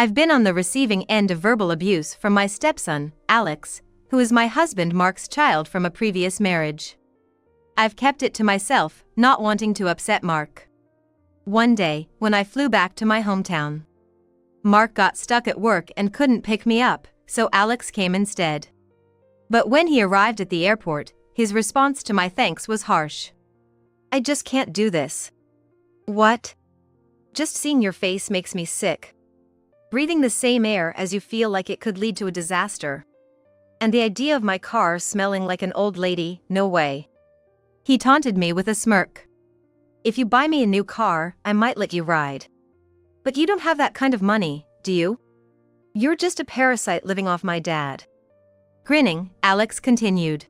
I've been on the receiving end of verbal abuse from my stepson, Alex, who is my husband Mark's child from a previous marriage. I've kept it to myself, not wanting to upset Mark. One day, when I flew back to my hometown, Mark got stuck at work and couldn't pick me up, so Alex came instead. But when he arrived at the airport, his response to my thanks was harsh. "I just can't do this." "What?" "Just seeing your face makes me sick. Breathing the same air as you feel like it could lead to a disaster. And the idea of my car smelling like an old lady, no way." He taunted me with a smirk. "If you buy me a new car, I might let you ride. But you don't have that kind of money, do you? You're just a parasite living off my dad." Grinning, Alex continued.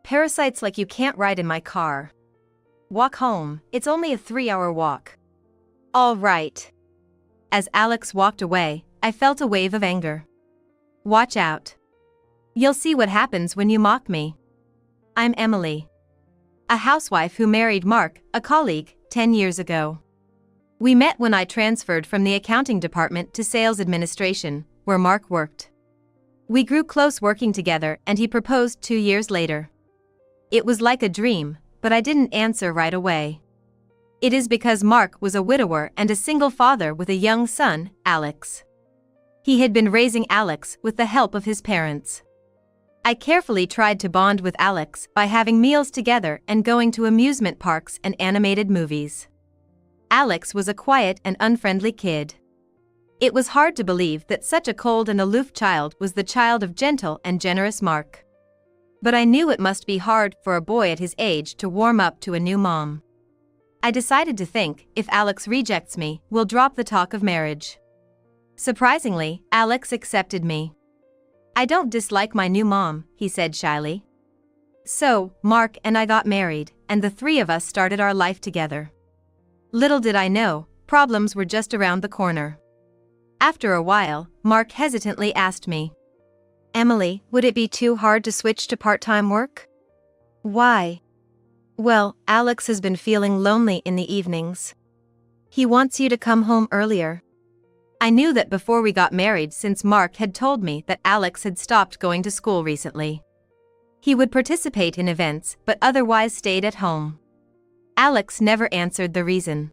"Parasites like you can't ride in my car. Walk home, it's only a 3-hour walk." "All right." As Alex walked away, I felt a wave of anger. "Watch out. You'll see what happens when you mock me." I'm Emily, a housewife who married Mark, a colleague, 10 years ago. We met when I transferred from the accounting department to sales administration, where Mark worked. We grew close working together and he proposed 2 years later. It was like a dream, but I didn't answer right away. It is because Mark was a widower and a single father with a young son, Alex. He had been raising Alex with the help of his parents. I carefully tried to bond with Alex by having meals together and going to amusement parks and animated movies. Alex was a quiet and unfriendly kid. It was hard to believe that such a cold and aloof child was the child of gentle and generous Mark. But I knew it must be hard for a boy at his age to warm up to a new mom. I decided to think, if Alex rejects me, we'll drop the talk of marriage. Surprisingly, Alex accepted me. "I don't dislike my new mom," he said shyly. So, Mark and I got married, and the three of us started our life together. Little did I know, problems were just around the corner. After a while, Mark hesitantly asked me, "Emily, would it be too hard to switch to part-time work?" "Why?" "Well, Alex has been feeling lonely in the evenings. He wants you to come home earlier." I knew that before we got married since Mark had told me that Alex had stopped going to school recently. He would participate in events but otherwise stayed at home. Alex never answered the reason.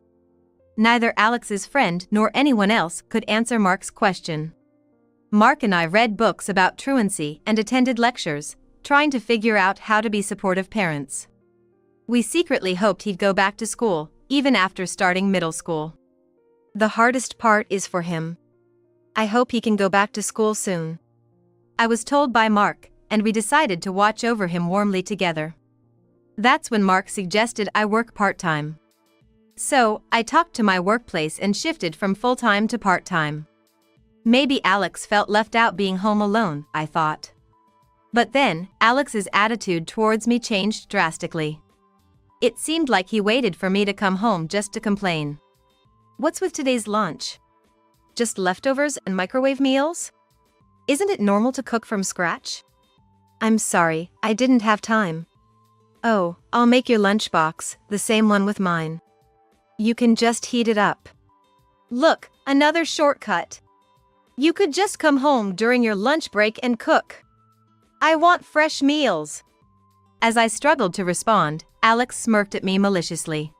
Neither Alex's friend nor anyone else could answer Mark's question. Mark and I read books about truancy and attended lectures, trying to figure out how to be supportive parents. We secretly hoped he'd go back to school, even after starting middle school. "The hardest part is for him. I hope he can go back to school soon," I was told by Mark, and we decided to watch over him warmly together. That's when Mark suggested I work part-time. So, I talked to my workplace and shifted from full-time to part-time. Maybe Alex felt left out being home alone, I thought. But then, Alex's attitude towards me changed drastically. It seemed like he waited for me to come home just to complain. "What's with today's lunch? Just leftovers and microwave meals? Isn't it normal to cook from scratch?" "I'm sorry, I didn't have time." "Oh, I'll make your lunchbox, the same one with mine. You can just heat it up." "Look, another shortcut. You could just come home during your lunch break and cook. I want fresh meals." As I struggled to respond, Alex smirked at me maliciously.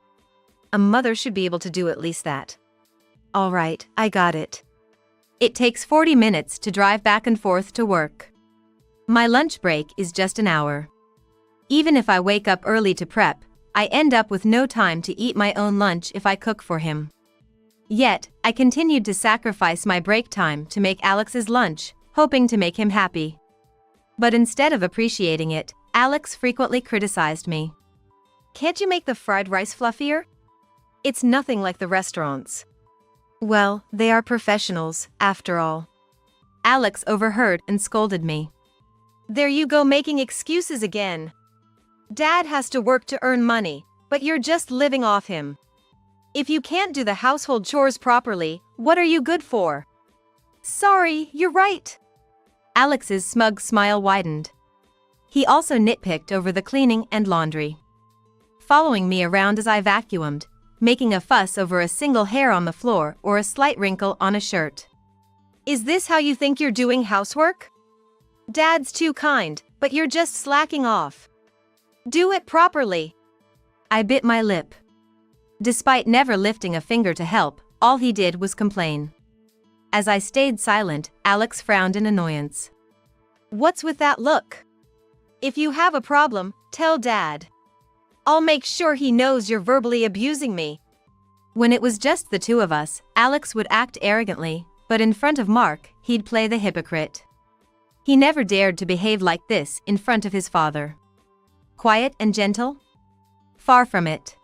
"A mother should be able to do at least that." "All right, I got it." It takes 40 minutes to drive back and forth to work. My lunch break is just an hour. Even if I wake up early to prep, I end up with no time to eat my own lunch if I cook for him. Yet, I continued to sacrifice my break time to make Alex's lunch, hoping to make him happy. But instead of appreciating it, Alex frequently criticized me. "Can't you make the fried rice fluffier? It's nothing like the restaurants." Well, they are professionals, after all. Alex overheard and scolded me. "There you go making excuses again. Dad has to work to earn money, but you're just living off him. If you can't do the household chores properly, what are you good for?" "Sorry, you're right." Alex's smug smile widened. He also nitpicked over the cleaning and laundry, following me around as I vacuumed, making a fuss over a single hair on the floor or a slight wrinkle on a shirt. Is this how you think you're doing housework? Dad's too kind, but you're just slacking off. Do it properly. I bit my lip. Despite never lifting a finger to help, all he did was complain. As I stayed silent, Alex frowned in annoyance. What's with that look? If you have a problem, tell Dad. I'll make sure he knows you're verbally abusing me. When it was just the two of us, Alex would act arrogantly, but in front of Mark, he'd play the hypocrite. He never dared to behave like this in front of his father. Quiet and gentle? Far from it.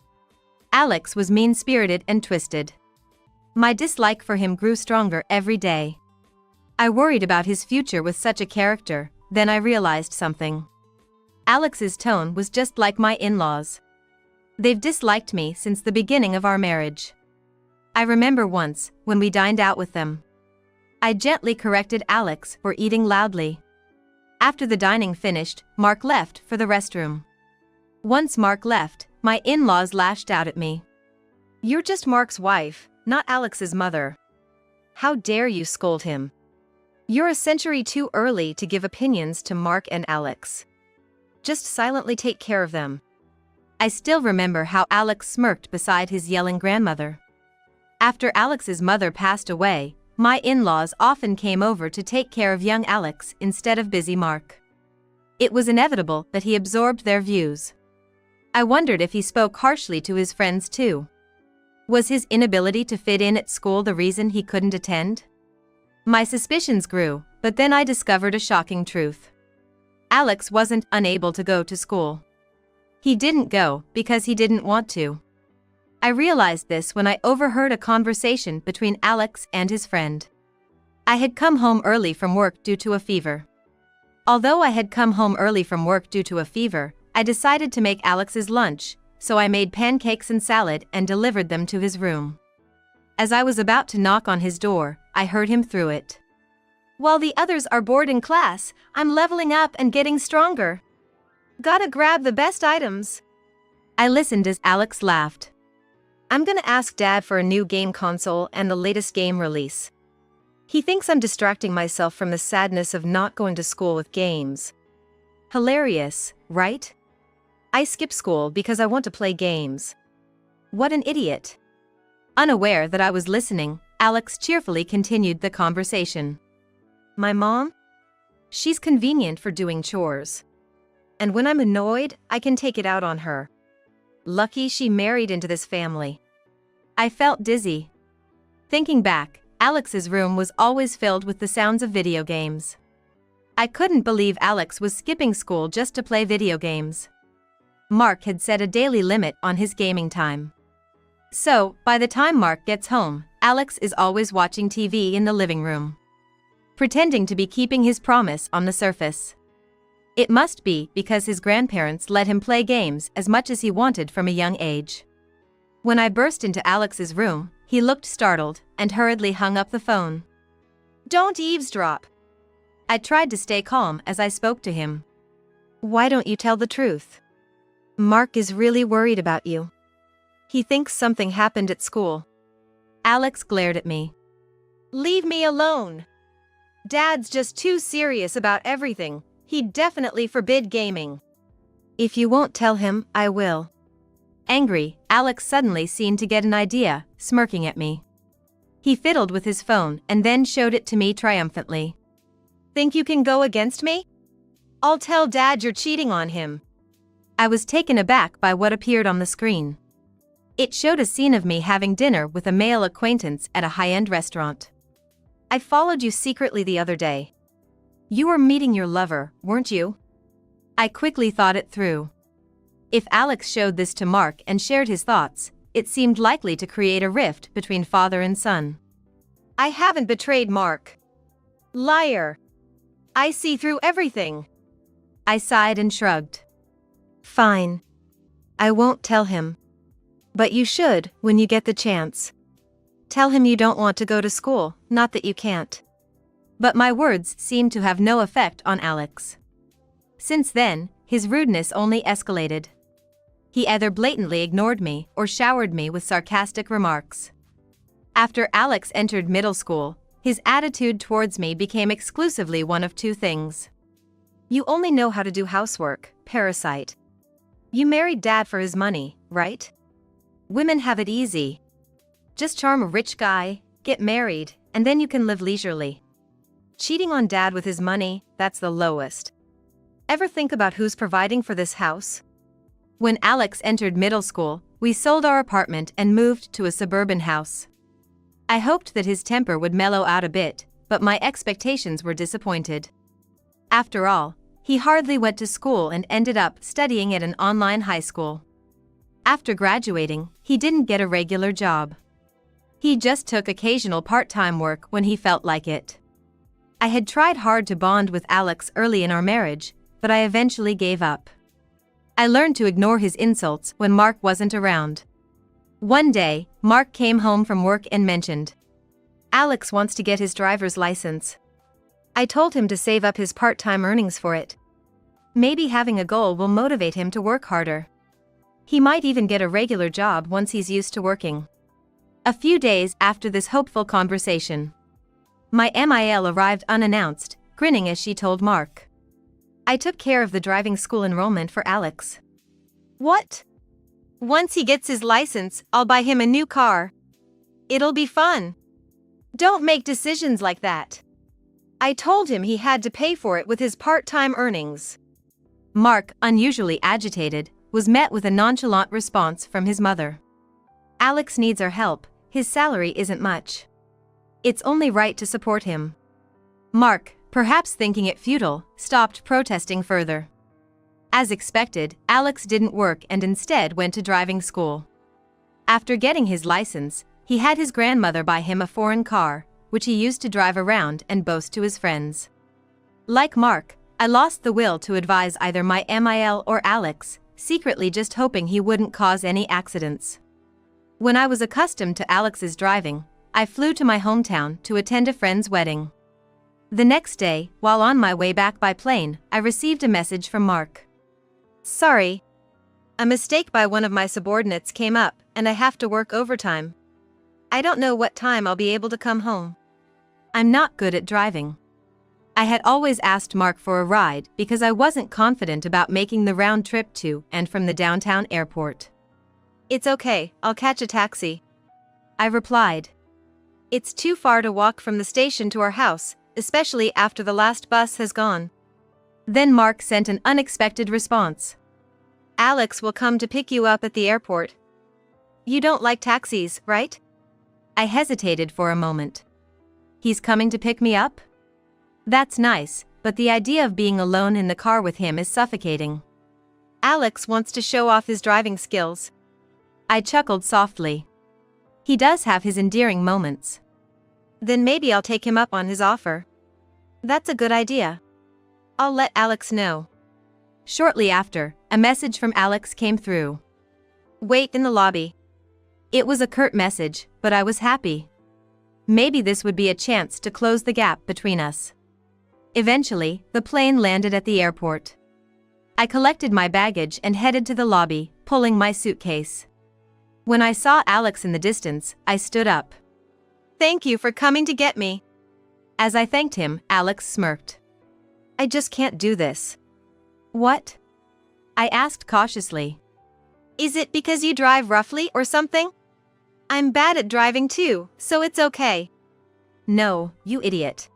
Alex was mean-spirited and twisted. My dislike for him grew stronger every day. I worried about his future with such a character, then I realized something. Alex's tone was just like my in-laws. They've disliked me since the beginning of our marriage. I remember once, when we dined out with them. I gently corrected Alex for eating loudly. After the dining finished, Mark left for the restroom. Once Mark left, my in-laws lashed out at me. You're just Mark's wife, not Alex's mother. How dare you scold him? You're a century too early to give opinions to Mark and Alex. Just silently take care of them. I still remember how Alex smirked beside his yelling grandmother. After Alex's mother passed away, my in-laws often came over to take care of young Alex instead of busy Mark. It was inevitable that he absorbed their views. I wondered if he spoke harshly to his friends too. Was his inability to fit in at school the reason he couldn't attend? My suspicions grew, but then I discovered a shocking truth. Alex wasn't unable to go to school. He didn't go because he didn't want to. I realized this when I overheard a conversation between Alex and his friend. I had come home early from work due to a fever. Although I had come home early from work due to a fever, I decided to make Alex's lunch, so I made pancakes and salad and delivered them to his room. As I was about to knock on his door, I heard him through it. While the others are bored in class, I'm leveling up and getting stronger. Gotta grab the best items. I listened as Alex laughed. I'm gonna ask Dad for a new game console and the latest game release. He thinks I'm distracting myself from the sadness of not going to school with games. Hilarious, right? I skip school because I want to play games. What an idiot. Unaware that I was listening, Alex cheerfully continued the conversation. My mom? She's convenient for doing chores. And when I'm annoyed, I can take it out on her. Lucky she married into this family. I felt dizzy. Thinking back, Alex's room was always filled with the sounds of video games. I couldn't believe Alex was skipping school just to play video games. Mark had set a daily limit on his gaming time. So, by the time Mark gets home, Alex is always watching TV in the living room, pretending to be keeping his promise on the surface. It must be because his grandparents let him play games as much as he wanted from a young age. When I burst into Alex's room, he looked startled and hurriedly hung up the phone. Don't eavesdrop. I tried to stay calm as I spoke to him. Why don't you tell the truth? Mark is really worried about you. He thinks something happened at school. Alex glared at me. Leave me alone. Dad's just too serious about everything. He'd definitely forbid gaming. If you won't tell him, I will. Angry, Alex suddenly seemed to get an idea, smirking at me. He fiddled with his phone and then showed it to me triumphantly. Think you can go against me? I'll tell Dad you're cheating on him. I was taken aback by what appeared on the screen. It showed a scene of me having dinner with a male acquaintance at a high-end restaurant. I followed you secretly the other day. You were meeting your lover, weren't you? I quickly thought it through. If Alex showed this to Mark and shared his thoughts, it seemed likely to create a rift between father and son. I haven't betrayed Mark. Liar. I see through everything. I sighed and shrugged. Fine. I won't tell him. But you should, when you get the chance. Tell him you don't want to go to school, not that you can't. But my words seemed to have no effect on Alex. Since then, his rudeness only escalated. He either blatantly ignored me or showered me with sarcastic remarks. After Alex entered middle school, His attitude towards me became exclusively one of two things. You only know how to do housework, parasite. You married dad for his money, right? Women have it easy. Just charm a rich guy, get married, and then you can live leisurely. Cheating on dad with his money, that's the lowest. Ever think about who's providing for this house? When Alex entered middle school, we sold our apartment and moved to a suburban house. I hoped that his temper would mellow out a bit, but my expectations were disappointed. After all, he hardly went to school and ended up studying at an online high school. After graduating, he didn't get a regular job. He just took occasional part-time work when he felt like it. I had tried hard to bond with Alex early in our marriage, but I eventually gave up. I learned to ignore his insults when Mark wasn't around. One day, Mark came home from work and mentioned, "Alex wants to get his driver's license." I told him to save up his part-time earnings for it. Maybe having a goal will motivate him to work harder. He might even get a regular job once he's used to working. A few days after this hopeful conversation, my MIL arrived unannounced, grinning as she told Mark. I took care of the driving school enrollment for Alex. What? Once he gets his license, I'll buy him a new car. It'll be fun. Don't make decisions like that. I told him he had to pay for it with his part-time earnings. Mark, unusually agitated, was met with a nonchalant response from his mother. Alex needs our help, his salary isn't much. It's only right to support him. Mark, perhaps thinking it futile, stopped protesting further. As expected, Alex didn't work and instead went to driving school. After getting his license, he had his grandmother buy him a foreign car, which he used to drive around and boast to his friends. Like Mark, I lost the will to advise either my MIL or Alex, secretly just hoping he wouldn't cause any accidents. When I was accustomed to Alex's driving, I flew to my hometown to attend a friend's wedding. The next day, while on my way back by plane, I received a message from Mark. "Sorry. A mistake by one of my subordinates came up, and I have to work overtime. I don't know what time I'll be able to come home. I'm not good at driving." I had always asked Mark for a ride because I wasn't confident about making the round trip to and from the downtown airport. "It's okay, I'll catch a taxi," I replied. "It's too far to walk from the station to our house, especially after the last bus has gone." Then Mark sent an unexpected response. "Alex will come to pick you up at the airport. You don't like taxis, right?" I hesitated for a moment. He's coming to pick me up? That's nice, but the idea of being alone in the car with him is suffocating. "Alex wants to show off his driving skills." I chuckled softly. He does have his endearing moments. Then maybe I'll take him up on his offer. That's a good idea. I'll let Alex know. Shortly after, a message from Alex came through. "Wait in the lobby." It was a curt message, but I was happy. Maybe this would be a chance to close the gap between us. Eventually, the plane landed at the airport. I collected my baggage and headed to the lobby, pulling my suitcase. When I saw Alex in the distance, I stood up. "Thank you for coming to get me." As I thanked him, Alex smirked. "I just can't do this." "What?" I asked cautiously. "Is it because you drive roughly or something? I'm bad at driving too, so it's okay." "No, you idiot."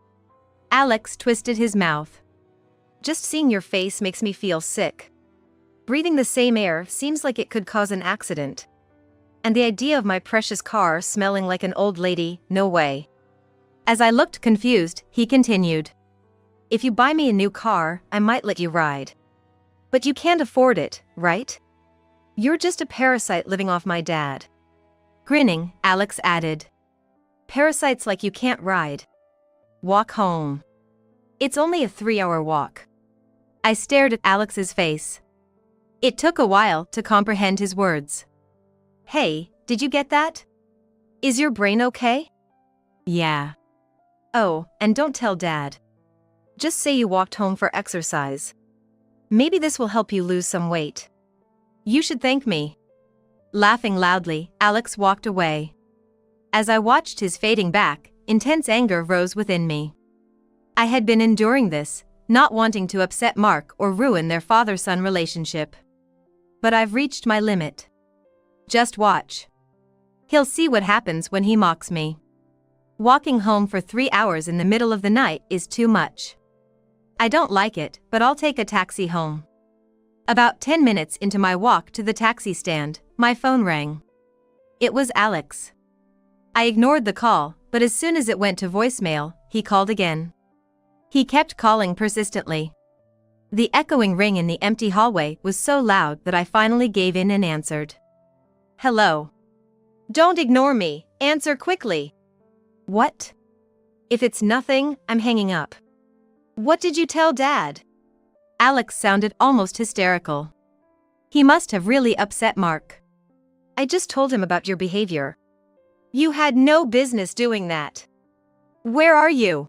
Alex twisted his mouth. "Just seeing your face makes me feel sick. Breathing the same air seems like it could cause an accident. And the idea of my precious car smelling like an old lady, no way." As I looked confused, he continued. "If you buy me a new car, I might let you ride. But you can't afford it, right? You're just a parasite living off my dad." Grinning, Alex added. "Parasites like you can't ride. Walk home. It's only a 3-hour walk." I stared at Alex's face. It took a while to comprehend his words. "Hey, did you get that? Is your brain okay?" "Yeah." "Oh, and don't tell Dad. Just say you walked home for exercise. Maybe this will help you lose some weight. You should thank me." Laughing loudly, Alex walked away. As I watched his fading back, intense anger rose within me. I had been enduring this, not wanting to upset Mark or ruin their father-son relationship. But I've reached my limit. Just watch. He'll see what happens when he mocks me. Walking home for 3 hours in the middle of the night is too much. I don't like it, but I'll take a taxi home. About 10 minutes into my walk to the taxi stand, my phone rang. It was Alex. I ignored the call, but as soon as it went to voicemail, he called again. He kept calling persistently. The echoing ring in the empty hallway was so loud that I finally gave in and answered. Hello. Don't ignore me, answer quickly. What? If it's nothing, I'm hanging up. What did you tell Dad? Alex sounded almost hysterical. He must have really upset Mark. I just told him about your behavior. You had no business doing that. Where are you?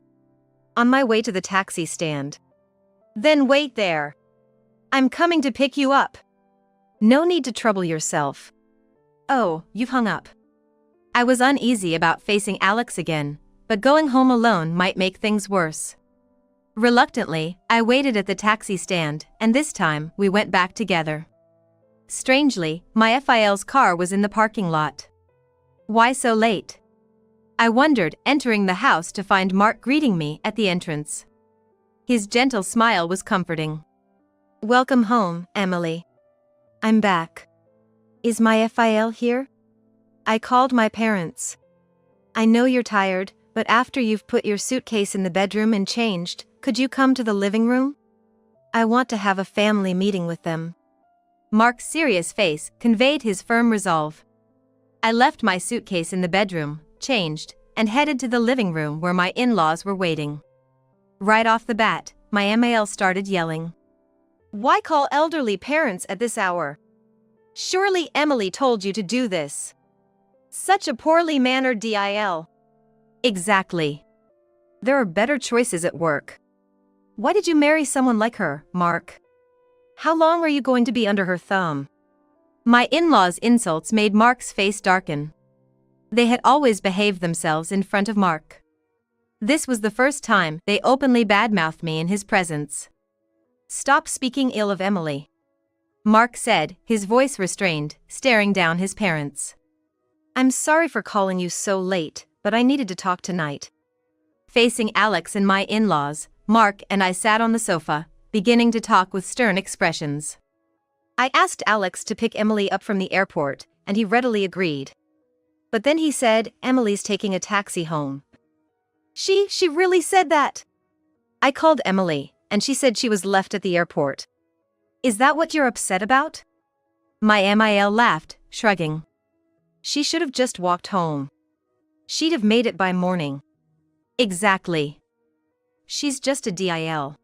On my way to the taxi stand. Then wait there. I'm coming to pick you up. No need to trouble yourself. Oh, you've hung up. I was uneasy about facing Alex again, but going home alone might make things worse. Reluctantly, I waited at the taxi stand, and this time, we went back together. Strangely, my FIL's car was in the parking lot. Why so late? I wondered, entering the house to find Mark greeting me at the entrance. His gentle smile was comforting. Welcome home, Emily. I'm back. Is my FIL here? I called my parents. I know you're tired, but after you've put your suitcase in the bedroom and changed, could you come to the living room? I want to have a family meeting with them. Mark's serious face conveyed his firm resolve. I left my suitcase in the bedroom, changed, and headed to the living room where my in-laws were waiting. Right off the bat, my MAL started yelling. Why call elderly parents at this hour? Surely Emily told you to do this. Such a poorly mannered DIL. Exactly. There are better choices at work. Why did you marry someone like her, Mark? How long are you going to be under her thumb? My in-laws' insults made Mark's face darken. They had always behaved themselves in front of Mark. This was the first time they openly badmouthed me in his presence. Stop speaking ill of Emily, Mark said, his voice restrained, staring down his parents. I'm sorry for calling you so late, but I needed to talk tonight. Facing Alex and my in-laws, Mark and I sat on the sofa, beginning to talk with stern expressions. I asked Alex to pick Emily up from the airport, and he readily agreed. But then he said, Emily's taking a taxi home. She really said that? I called Emily, and she said she was left at the airport. Is that what you're upset about? My MIL laughed, shrugging. She should have just walked home. She'd have made it by morning. Exactly. She's just a DIL.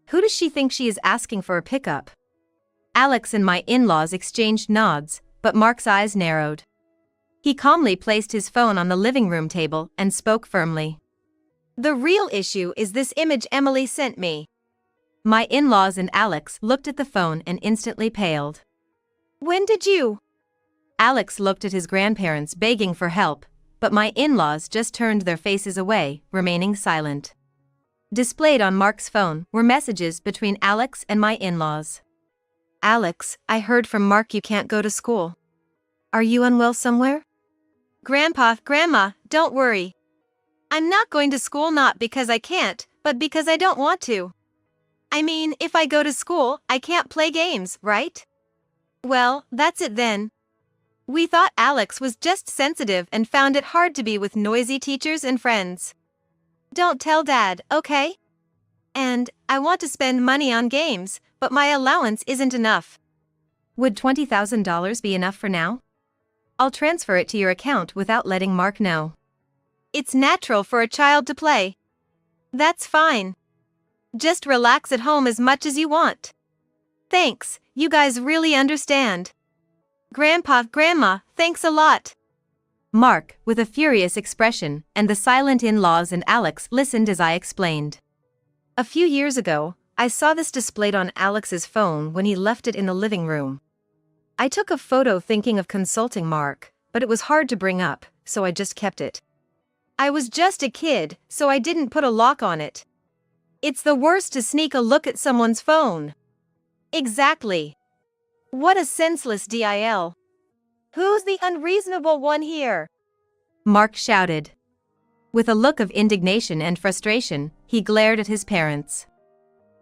Who does she think she is asking for a pickup? Alex and my in-laws exchanged nods, but Mark's eyes narrowed. He calmly placed his phone on the living room table and spoke firmly. The real issue is this image Emily sent me. My in-laws and Alex looked at the phone and instantly paled. When did you? Alex looked at his grandparents begging for help, but my in-laws just turned their faces away, remaining silent. Displayed on Mark's phone were messages between Alex and my in-laws. Alex, I heard from Mark you can't go to school. Are you unwell somewhere? Grandpa, Grandma, don't worry. I'm not going to school not because I can't, but because I don't want to. I mean, if I go to school, I can't play games, right? Well, that's it then. We thought Alex was just sensitive and found it hard to be with noisy teachers and friends. Don't tell Dad, okay? And, I want to spend money on games, but my allowance isn't enough. Would $20,000 be enough for now? I'll transfer it to your account without letting Mark know. It's natural for a child to play. That's fine. Just relax at home as much as you want. Thanks, you guys really understand. Grandpa, Grandma, thanks a lot. Mark, with a furious expression, and the silent in-laws and Alex listened as I explained. A few years ago, I saw this displayed on Alex's phone when he left it in the living room. I took a photo thinking of consulting Mark, but it was hard to bring up, so I just kept it. I was just a kid, so I didn't put a lock on it. It's the worst to sneak a look at someone's phone. Exactly. What a senseless deal. Who's the unreasonable one here? Mark shouted. With a look of indignation and frustration, he glared at his parents.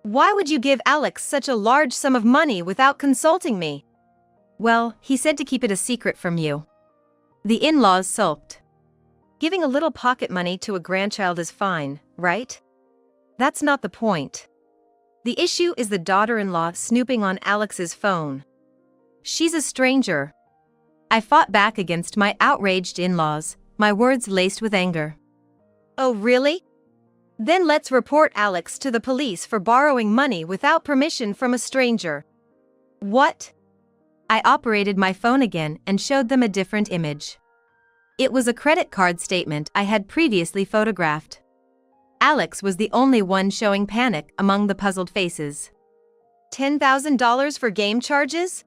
Why would you give Alex such a large sum of money without consulting me? Well, he said to keep it a secret from you. The in-laws sulked. Giving a little pocket money to a grandchild is fine, right? That's not the point. The issue is the daughter-in-law snooping on Alex's phone. She's a stranger. I fought back against my outraged in-laws, my words laced with anger. Oh really? Then let's report Alex to the police for borrowing money without permission from a stranger. What? I operated my phone again and showed them a different image. It was a credit card statement I had previously photographed. Alex was the only one showing panic among the puzzled faces. $10,000 for game charges?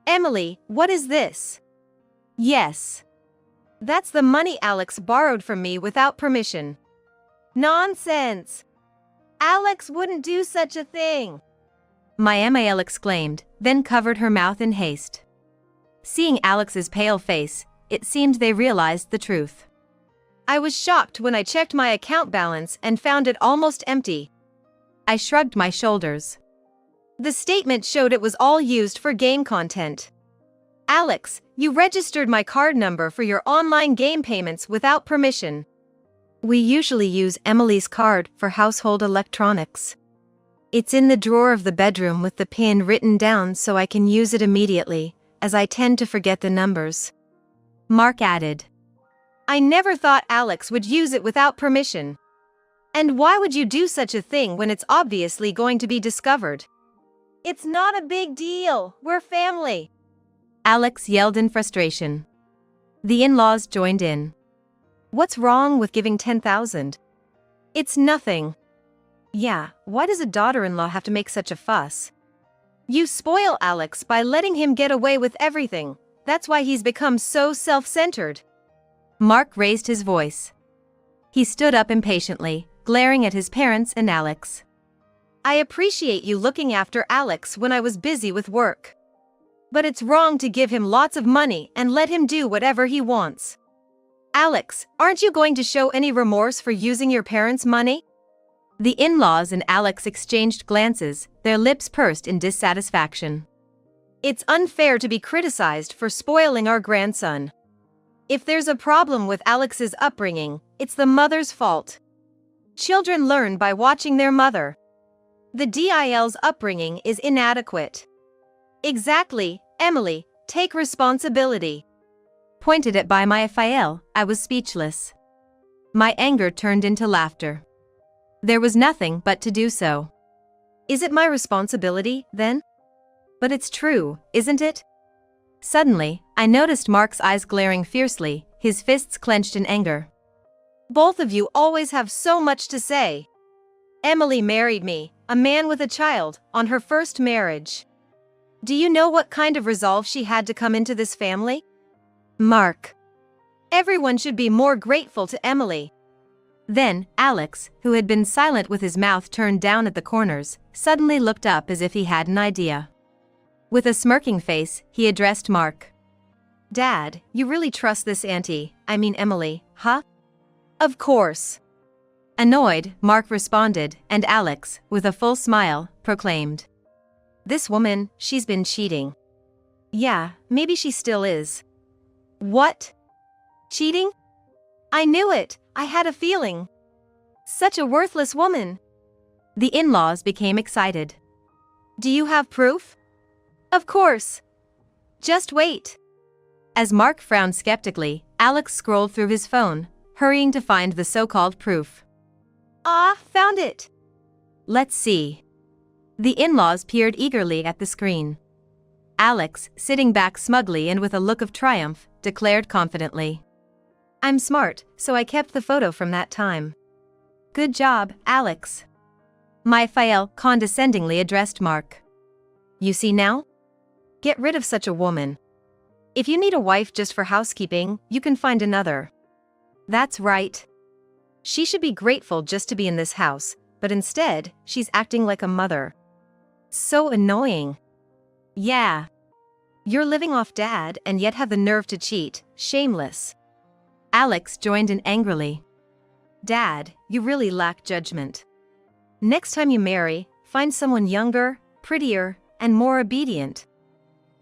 Emily, what is this? Yes. That's the money Alex borrowed from me without permission. Nonsense! Alex wouldn't do such a thing! My MAL exclaimed, then covered her mouth in haste. Seeing Alex's pale face, it seemed they realized the truth. I was shocked when I checked my account balance and found it almost empty. I shrugged my shoulders. The statement showed it was all used for game content. Alex, you registered my card number for your online game payments without permission. We usually use Emily's card for household electronics. It's in the drawer of the bedroom with the PIN written down so I can use it immediately, as I tend to forget the numbers. Mark added. I never thought Alex would use it without permission. And why would you do such a thing when it's obviously going to be discovered? It's not a big deal, we're family. Alex yelled in frustration. The in-laws joined in. What's wrong with giving $10,000? It's nothing. Yeah, why does a daughter-in-law have to make such a fuss? You spoil Alex by letting him get away with everything. That's why he's become so self-centered. Mark raised his voice. He stood up impatiently, glaring at his parents and Alex. I appreciate you looking after Alex when I was busy with work. But it's wrong to give him lots of money and let him do whatever he wants. Alex, aren't you going to show any remorse for using your parents' money? The in-laws and Alex exchanged glances, their lips pursed in dissatisfaction. It's unfair to be criticized for spoiling our grandson. If there's a problem with Alex's upbringing, it's the mother's fault. Children learn by watching their mother. The DIL's upbringing is inadequate. Exactly, Emily, take responsibility. Pointed at by my FIL, I was speechless. My anger turned into laughter. There was nothing but to do so. Is it my responsibility, then? But it's true, isn't it? Suddenly, I noticed Mark's eyes glaring fiercely, his fists clenched in anger. Both of you always have so much to say. Emily married me, a man with a child, on her first marriage. Do you know what kind of resolve she had to come into this family? Mark. Everyone should be more grateful to Emily. Then, Alex, who had been silent with his mouth turned down at the corners, suddenly looked up as if he had an idea. With a smirking face, he addressed Mark. Dad, you really trust this Emily, huh? Of course. Annoyed, Mark responded, and Alex, with a full smile, proclaimed. This woman, she's been cheating. Yeah, maybe she still is. What? Cheating? I knew it, I had a feeling. Such a worthless woman. The in-laws became excited. Do you have proof? Of course. Just wait. As Mark frowned skeptically, Alex scrolled through his phone, hurrying to find the so-called proof. Ah, found it. Let's see. The in-laws peered eagerly at the screen. Alex, sitting back smugly and with a look of triumph, declared confidently. I'm smart, so I kept the photo from that time. Good job, Alex. Myphael condescendingly addressed Mark. You see now? Get rid of such a woman. If you need a wife just for housekeeping, you can find another. That's right. She should be grateful just to be in this house, but instead, she's acting like a mother. So annoying. Yeah. You're living off Dad and yet have the nerve to cheat, shameless. Alex joined in angrily. Dad, you really lack judgment. Next time you marry, find someone younger, prettier, and more obedient.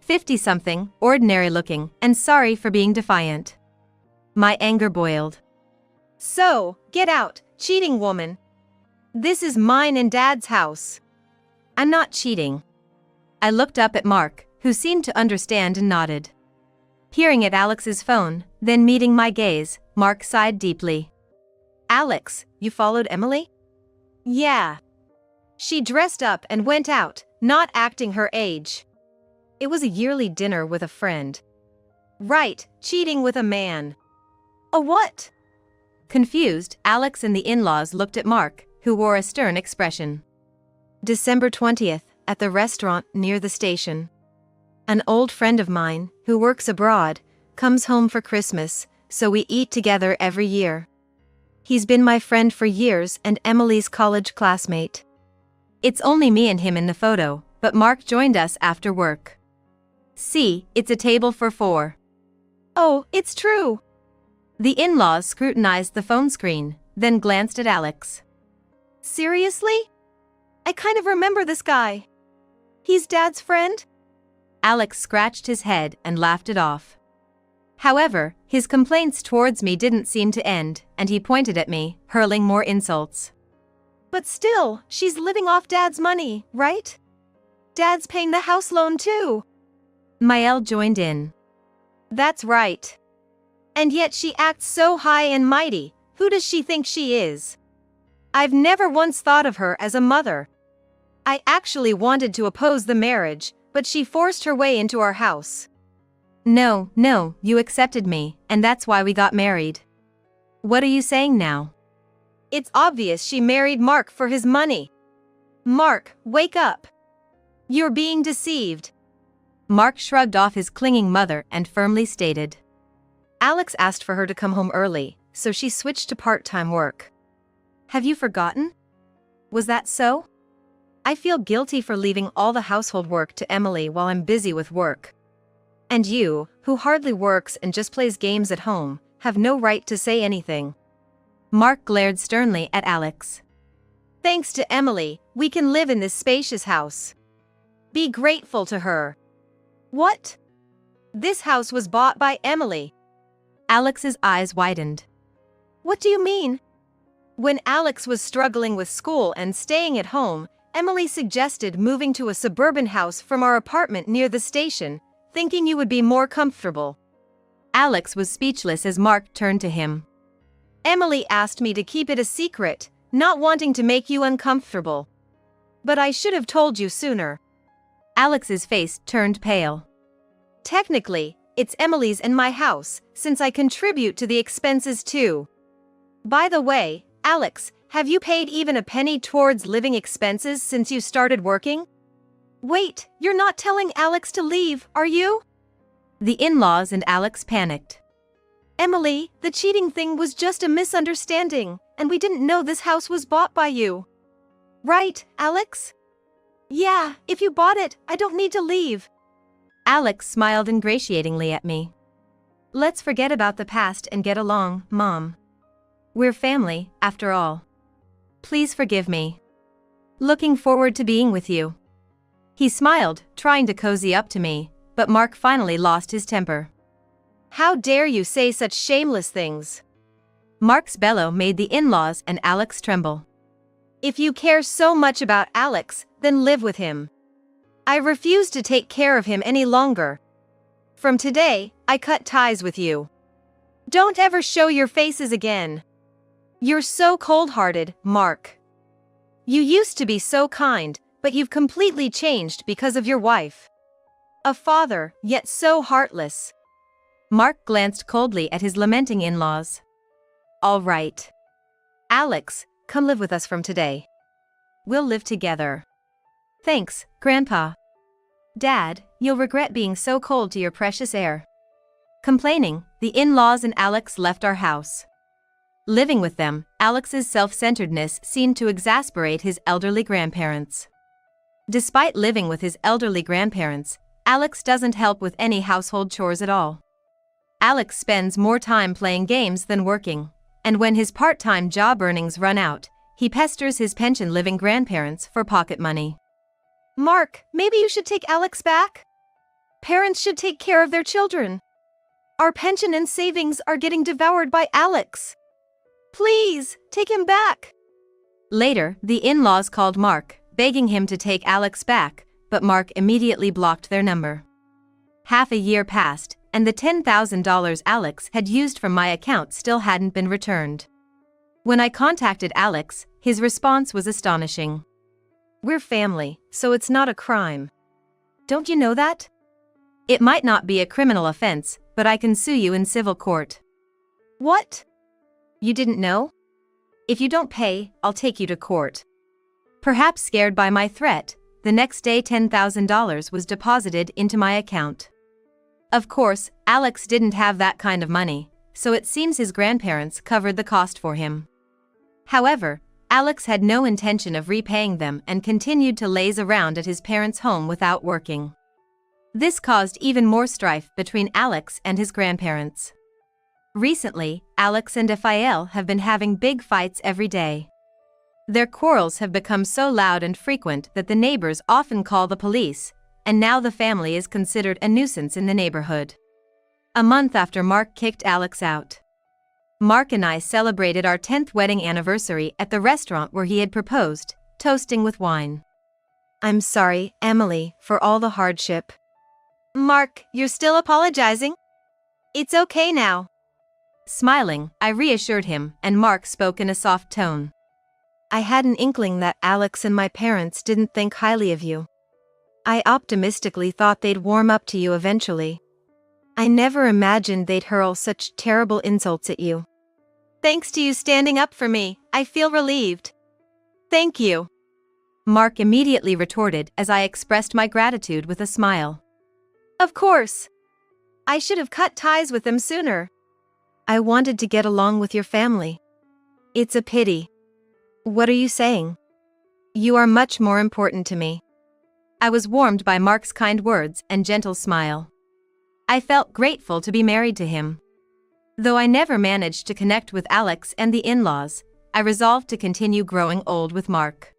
50-something, ordinary-looking, and sorry for being defiant. My anger boiled. So, get out, cheating woman. This is mine and Dad's house. I'm not cheating. I looked up at Mark, who seemed to understand and nodded. Peering at Alex's phone, then meeting my gaze, Mark sighed deeply. Alex, you followed Emily? Yeah. She dressed up and went out, not acting her age. It was a yearly dinner with a friend. Right, cheating with a man. A what? Confused, Alex and the in-laws looked at Mark, who wore a stern expression. December 20th, at the restaurant near the station. An old friend of mine, who works abroad, comes home for Christmas, so we eat together every year. He's been my friend for years and Emily's college classmate. It's only me and him in the photo, but Mark joined us after work. See, it's a table for 4. Oh, it's true. The in-laws scrutinized the phone screen, then glanced at Alex. Seriously? I kind of remember this guy. He's Dad's friend? Alex scratched his head and laughed it off. However, his complaints towards me didn't seem to end, and he pointed at me, hurling more insults. But still, she's living off Dad's money, right? Dad's paying the house loan too. Mael joined in. That's right. And yet she acts so high and mighty. Who does she think she is? I've never once thought of her as a mother. I actually wanted to oppose the marriage, but she forced her way into our house. No, you accepted me, and that's why we got married. What are you saying now? It's obvious she married Mark for his money. Mark, wake up. You're being deceived. Mark shrugged off his clinging mother and firmly stated. Alex asked for her to come home early, so she switched to part-time work. Have you forgotten? Was that so? I feel guilty for leaving all the household work to Emily while I'm busy with work. And you, who hardly works and just plays games at home, have no right to say anything. Mark glared sternly at Alex. Thanks to Emily, we can live in this spacious house. Be grateful to her. What? This house was bought by Emily. Alex's eyes widened. What do you mean? When Alex was struggling with school and staying at home, Emily suggested moving to a suburban house from our apartment near the station, thinking you would be more comfortable. Alex was speechless as Mark turned to him. Emily asked me to keep it a secret, not wanting to make you uncomfortable. But I should have told you sooner. Alex's face turned pale. Technically, it's Emily's and my house, since I contribute to the expenses too. By the way, Alex, have you paid even a penny towards living expenses since you started working? Wait, you're not telling Alex to leave, are you? The in-laws and Alex panicked. Emily, the cheating thing was just a misunderstanding, and we didn't know this house was bought by you. Right, Alex? Yeah, if you bought it, I don't need to leave. Alex smiled ingratiatingly at me. Let's forget about the past and get along, Mom. We're family, after all. Please forgive me. Looking forward to being with you. He smiled, trying to cozy up to me, but Mark finally lost his temper. How dare you say such shameless things? Mark's bellow made the in-laws and Alex tremble. If you care so much about Alex, then live with him. I refuse to take care of him any longer. From today, I cut ties with you. Don't ever show your faces again. You're so cold-hearted, Mark. You used to be so kind, but you've completely changed because of your wife. A father, yet so heartless. Mark glanced coldly at his lamenting in-laws. All right. Alex, come live with us from today. We'll live together. Thanks, Grandpa. Dad, you'll regret being so cold to your precious heir. Complaining, the in-laws and Alex left our house. Living with them, Alex's self-centeredness seemed to exasperate his elderly grandparents. Despite living with his elderly grandparents, Alex doesn't help with any household chores at all. Alex spends more time playing games than working, and when his part-time job earnings run out, he pesters his pension-living grandparents for pocket money. Mark, maybe you should take Alex back? Parents should take care of their children. Our pension and savings are getting devoured by Alex. Please, take him back. Later, the in-laws called Mark, begging him to take Alex back, but Mark immediately blocked their number. Half a year passed, and the $10,000 Alex had used from my account still hadn't been returned. When I contacted Alex, his response was astonishing. We're family, so it's not a crime. Don't you know that? It might not be a criminal offense, but I can sue you in civil court. What? You didn't know? If you don't pay, I'll take you to court. Perhaps scared by my threat, the next day $10,000 was deposited into my account. Of course, Alex didn't have that kind of money, so it seems his grandparents covered the cost for him. However, Alex had no intention of repaying them and continued to laze around at his parents' home without working. This caused even more strife between Alex and his grandparents. Recently, Alex and Raphael have been having big fights every day. Their quarrels have become so loud and frequent that the neighbors often call the police, and now the family is considered a nuisance in the neighborhood. A month after Mark kicked Alex out, Mark and I celebrated our 10th wedding anniversary at the restaurant where he had proposed, toasting with wine. I'm sorry, Emily, for all the hardship. Mark, you're still apologizing? It's okay now. Smiling, I reassured him, and Mark spoke in a soft tone. I had an inkling that Alex and my parents didn't think highly of you. I optimistically thought they'd warm up to you eventually. I never imagined they'd hurl such terrible insults at you. Thanks to you standing up for me, I feel relieved. Thank you. Mark immediately retorted as I expressed my gratitude with a smile. Of course. I should have cut ties with them sooner. I wanted to get along with your family. It's a pity. What are you saying? You are much more important to me. I was warmed by Mark's kind words and gentle smile. I felt grateful to be married to him. Though I never managed to connect with Alex and the in-laws, I resolved to continue growing old with Mark.